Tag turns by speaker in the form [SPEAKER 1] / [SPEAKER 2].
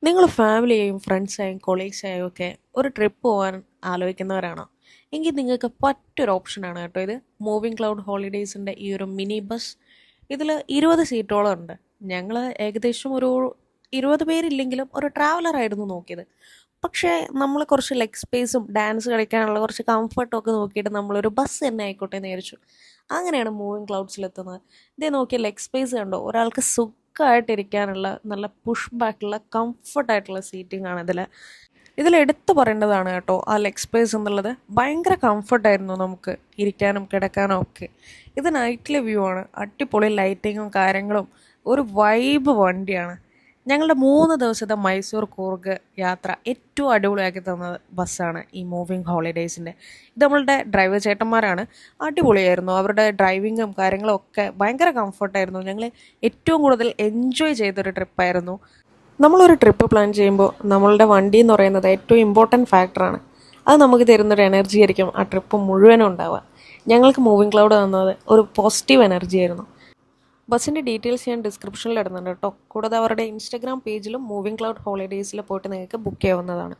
[SPEAKER 1] നിങ്ങൾ ഫാമിലിയെയും ഫ്രണ്ട്സായും കൊളീഗ്സായും ഒക്കെ ഒരു ട്രിപ്പ് പോകാൻ ആലോചിക്കുന്നവരാണോ? എങ്കിൽ നിങ്ങൾക്ക് പറ്റൊരു ഓപ്ഷനാണ് കേട്ടോ ഇത്. മൂവിങ് ക്ലൗഡ് ഹോളിഡേയ്സിൻ്റെ ഈ ഒരു മിനി ബസ്. ഇതിൽ 20 സീറ്റോളം ഉണ്ട്. ഞങ്ങൾ ഏകദേശം ഒരു 20 പേരില്ലെങ്കിലും ഒരു ട്രാവലറായിരുന്നു നോക്കിയത്. പക്ഷേ നമ്മൾ കുറച്ച് ലെഗ് സ്പേസും ഡാൻസ് കളിക്കാനുള്ള കുറച്ച് കംഫർട്ടും ഒക്കെ നോക്കിയിട്ട് നമ്മളൊരു ബസ് തന്നെ ആയിക്കോട്ടെ എന്ന് വിചാരിച്ചു. അങ്ങനെയാണ് മൂവിങ് ക്ലൗഡ്സിലെത്തുന്നത്. ഇതേ നോക്കിയ ലെഗ് സ്പേസ് കണ്ടോ, ഒരാൾക്ക് സുഖമായിട്ടിരിക്കാനുള്ള നല്ല പുഷ് ബാക്കുള്ള കംഫർട്ടായിട്ടുള്ള സീറ്റിംഗ് ആണ് ഇതിൽ എടുത്തു പറയേണ്ടതാണ് കേട്ടോ ആ ലെഗ് സ്പേസ് എന്നുള്ളത്. ഭയങ്കര കംഫർട്ടായിരുന്നു നമുക്ക് ഇരിക്കാനും കിടക്കാനും ഒക്കെ. ഇത് നൈറ്റിലെ വ്യൂ ആണ്, അടിപൊളി ലൈറ്റിങ്ങും കാര്യങ്ങളും, ഒരു വൈബ് വണ്ടിയാണ്. ഞങ്ങളുടെ 3 ദിവസത്തെ മൈസൂർ കൂർഗ് യാത്ര ഏറ്റവും അടിപൊളിയാക്കി തന്നത് ബസ്സാണ് ഈ മൂവിങ് ഹോളിഡേയ്സിൻ്റെ. ഇത് നമ്മളുടെ ഡ്രൈവർ ചേട്ടന്മാരാണ്. അടിപൊളിയായിരുന്നു അവരുടെ ഡ്രൈവിങ്ങും കാര്യങ്ങളും ഒക്കെ. ഭയങ്കര കംഫർട്ടായിരുന്നു. ഞങ്ങൾ ഏറ്റവും കൂടുതൽ എൻജോയ് ചെയ്തൊരു ട്രിപ്പായിരുന്നു. നമ്മളൊരു ട്രിപ്പ് പ്ലാൻ ചെയ്യുമ്പോൾ നമ്മളുടെ വണ്ടി എന്ന് പറയുന്നത് ഏറ്റവും ഇമ്പോർട്ടൻറ്റ് ഫാക്ടറാണ്. അത് നമുക്ക് തരുന്നൊരു എനർജി ആയിരിക്കും ആ ട്രിപ്പ് മുഴുവനും ഉണ്ടാവുക. ഞങ്ങൾക്ക് മൂവിങ് ക്ലൗഡ് തന്നത് ഒരു പോസിറ്റീവ് എനർജി ആയിരുന്നു. ബസ്സിൻ്റെ ഡീറ്റെയിൽസ് ഞാൻ ഡിസ്ക്രിപ്ഷനിൽ ഇടുന്നുണ്ട് കേട്ടോ. കൂടാതെ അവരുടെ ഇൻസ്റ്റഗ്രാം പേജിലും മൂവിങ് ക്ലൗഡ് ഹോളിഡേയ്സിൽ പോയിട്ട് നിങ്ങൾക്ക് ബുക്ക് ചെയ്യാവുന്നതാണ്.